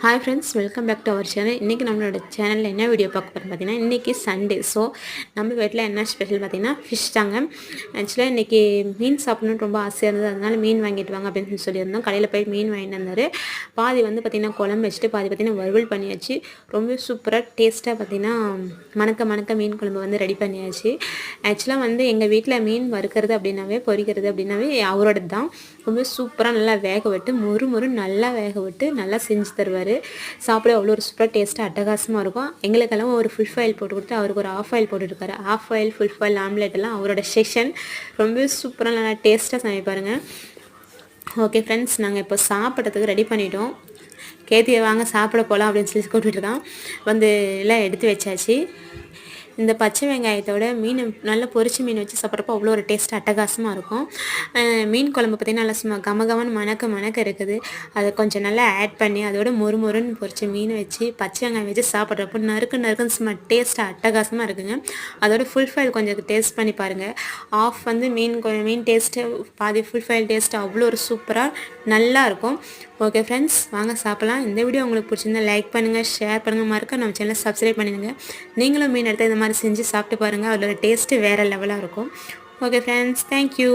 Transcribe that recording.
Hi friends, welcome back to our channel. இன்னைக்கு நம்மளோட சேனல்ல என்ன வீடியோ பார்க்க போறோம் பார்த்தீங்கன்னா, இன்னைக்கு சண்டே. ஸோ நம்ம வீட்டில் என்ன ஸ்பெஷல் பார்த்தீங்கன்னா ஃபிஷ் தாங்க. ஆக்சுவலாக இன்னைக்கு மீன் சாப்பிடணும்னு ரொம்ப ஆசையாக இருந்தது. அதனால மீன் வாங்கிட்டு வாங்க அப்படின்னு சொல்லியிருந்தோம். கடையில் போய் மீன் வாங்கிட்டு வந்தார். பாதி வந்து பார்த்தீங்கன்னா குழம்பு வச்சுட்டு பாதி பார்த்தீங்கன்னா வறுவல் பண்ணியாச்சு. ரொம்ப சூப்பராக டேஸ்ட்டாக பார்த்தீங்கன்னா மணக்க மீன் குழம்பு வந்து ரெடி பண்ணியாச்சு. ஆக்சுவலாக வந்து எங்கள் வீட்டில் மீன் வறுக்கிறது அப்படின்னாவே பொரிக்கிறது அப்படின்னாவே அவரோடது தான். ரொம்ப சூப்பராக நல்லா வேக விட்டு மொறு நல்லா வேக விட்டு நல்லா செஞ்சு தருவார். சாப்பிட அவ்வளோ ஒரு சூப்பராக டேஸ்ட்டாக அட்டகாசமாக இருக்கும். எங்களுக்கெல்லாம் ஒரு ஃபுல் ஃபாயில் போட்டு கொடுத்து அவருக்கு ஒரு ஆஃப் ஆயில் போட்டுருக்காரு. Half boil full boil omelette எல்லாம் அவரோட செக்ஷன். ரொம்ப சூப்பராக நல்லா டேஸ்ட்டாக சமைப்பாருங்க. ஓகே ஃப்ரெண்ட்ஸ், நாங்கள் இப்போ சாப்பிட்றதுக்கு ரெடி பண்ணிட்டோம். கேத்தியை வாங்க சாப்பிட போகலாம் அப்படின்னு சொல்லி கூப்பிட்டுருக்கான். வந்து எல்லாம் எடுத்து வச்சாச்சு. இந்த பச்சை வெங்காயத்தோட மீன் நல்லா பொரிச்ச மீன் வச்சு சாப்பிட்றப்போ அவ்வளோ ஒரு டேஸ்ட் அட்டகாசமாக இருக்கும். மீன் குழம்பு பார்த்திங்கன்னா நல்லா சும்மா கமகமன்னு மணக்க இருக்குது. அதை கொஞ்சம் நல்லா ஆட் பண்ணி அதோட மொறுன்னு பொரிச்ச மீன் வச்சு பச்சை வெங்காயம் வச்சு சாப்பிட்றப்போ நறுக்குன்னு சும்மா டேஸ்ட் அட்டகாசமாக இருக்குங்க. அதோட ஃபுல் ஃபைல் கொஞ்சம் டேஸ்ட் பண்ணி பாருங்கள். ஆஃப் வந்து மீன் டேஸ்ட்டு பாதி ஃபுல் ஃபைல் டேஸ்ட்டு அவ்வளோ ஒரு சூப்பராக நல்லாயிருக்கும். ஓகே ஃப்ரெண்ட்ஸ், வாங்க சாப்பிட்லாம். இந்த வீடியோ உங்களுக்கு பிடிச்சிருந்தா லைக் பண்ணுங்கள், ஷேர் பண்ணுங்கள், மறக்க நம்ம சேனலை சப்ஸ்கிரைப் பண்ணிடுங்க. நீங்களும் மீன் எடுத்து இந்த மாதிரி செஞ்சு சாப்பிட்டு பாருங்கள். அதோட டேஸ்ட்டு வேறு லெவலாக இருக்கும். Okay friends, thank you.